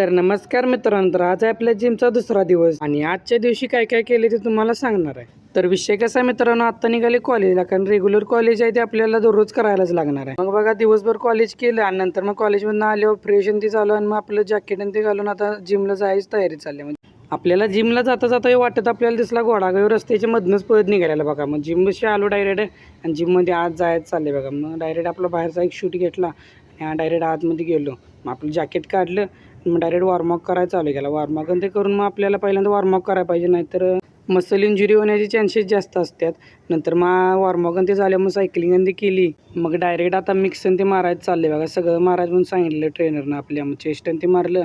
तर नमस्कार मित्रांनो, तर आज आहे आपल्या जिमचा दुसरा दिवस आणि आजच्या दिवशी काय काय केले ते तुम्हाला सांगणार आहे. तर विषय कसा आहे मित्रांनो, आता निघाले कॉलेजला, कारण रेग्युलर कॉलेज आहे ते आपल्याला दररोज करायलाच लागणार आहे. मग बघा, दिवसभर कॉलेज केलं आणि नंतर मग कॉलेजमधून आल्यावर फ्रेश आणि ते झालं आणि मग आपलं जॅकेट आणि ते घालून आता जिमला जायची तयारी चालली. म्हणजे आपल्याला जिमला जाता जाता हे वाटत आपल्याला दिसला घोडागाव रस्त्याच्या मधनच पळत निघायला बघा. मग जिमशी आलो डायरेक्ट आणि जिममध्ये आज जायचं चालले बघा. मग डायरेक्ट आपला बाहेरचा एक शूट घेतला आणि डायरेक्ट आतमध्ये गेलो. मग आपलं जॅकेट काढलं, मग डायरेक्ट वॉर्मअप करायला चालू केला. वॉर्मअप आणि ते करून मग आपल्याला पहिल्यांदा वॉर्मअप करायला पाहिजे, नाहीतर मसल इंजुरी होण्याचे चान्सेस जास्त असतात. नंतर मग वॉर्मअप आणि ते झालं, मग सायकलिंग आणि ते केली. मग डायरेक्ट आता मिक्स आणि ते मारायचं चालले बघा. सगळं मारायचं म्हणून सांगितलं ट्रेनरनं आपल्या. मग चेस्ट आणि ते मारलं,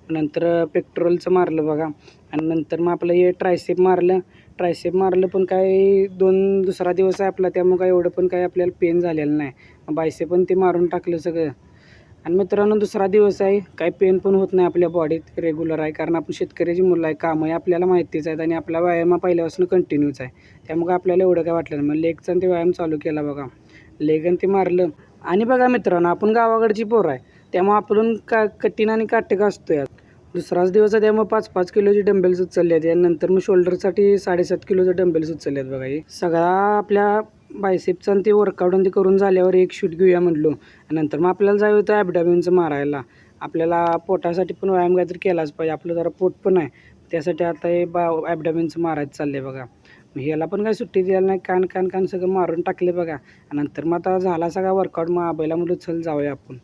नंतर पेक्टोरलचं मारलं बघा. आणि नंतर मग आपलं हे ट्रायसेप मारलं पण काय दुसरा दिवस आहे आपला, त्यामुळे काय एवढं पण काय आपल्याला पेन झालेलं नाही. मग बायसेप पण ते मारून टाकलं सगळं. आणि मित्रांनो, दुसरा दिवस आहे, काही पेन पण होत नाही आपल्या बॉडीत, रेग्युलर आहे, कारण आपण शेतकऱ्याची मुलं आहे, कामही आपल्याला माहितीच आहेत आणि आपला व्यायाम पहिल्यापासून कंटिन्यूच आहे, त्यामुळे आपल्याला एवढं काय वाटलं नाही. मग लेगचा ते व्यायाम चालू केला बघा. लेग आणि ते मारलं. आणि बघा मित्रांनो, आपण गावाकडची पोरं आहे, त्यामुळे आपण कठीण आणि काटेक असतो यात. दुसराच दिवस आहे, त्यामुळे 5-5 किलोची डंबेल्स उचलले आहेत. नंतर मग शोल्डरसाठी 7.5 किलोचे डंबेल्स उचलले आहेत बघा. हे सगळा आपल्या बायसेपचं आणि ते वर्कआउट आणि ते करून झाल्यावर एक शूट घेऊया म्हटलो. नंतर मग आपल्याला जायचं होतं ॲबडॉमिनचं मारायला. आपल्याला पोटासाठी पण व्यायाम काहीतरी केलाच पाहिजे, आपलं जरा पोट पण आहे, त्यासाठी आता हे ॲबडॉमिनचं मारायचं चाललं आहे बघा. मग ह्याला पण काही सुट्टी द्यायला नाही, कान सगळं मारून टाकले बघा. नंतर मग आता झाला सगळा वर्कआउट, मग आबाईला म्हणलं चल जाऊया आपण.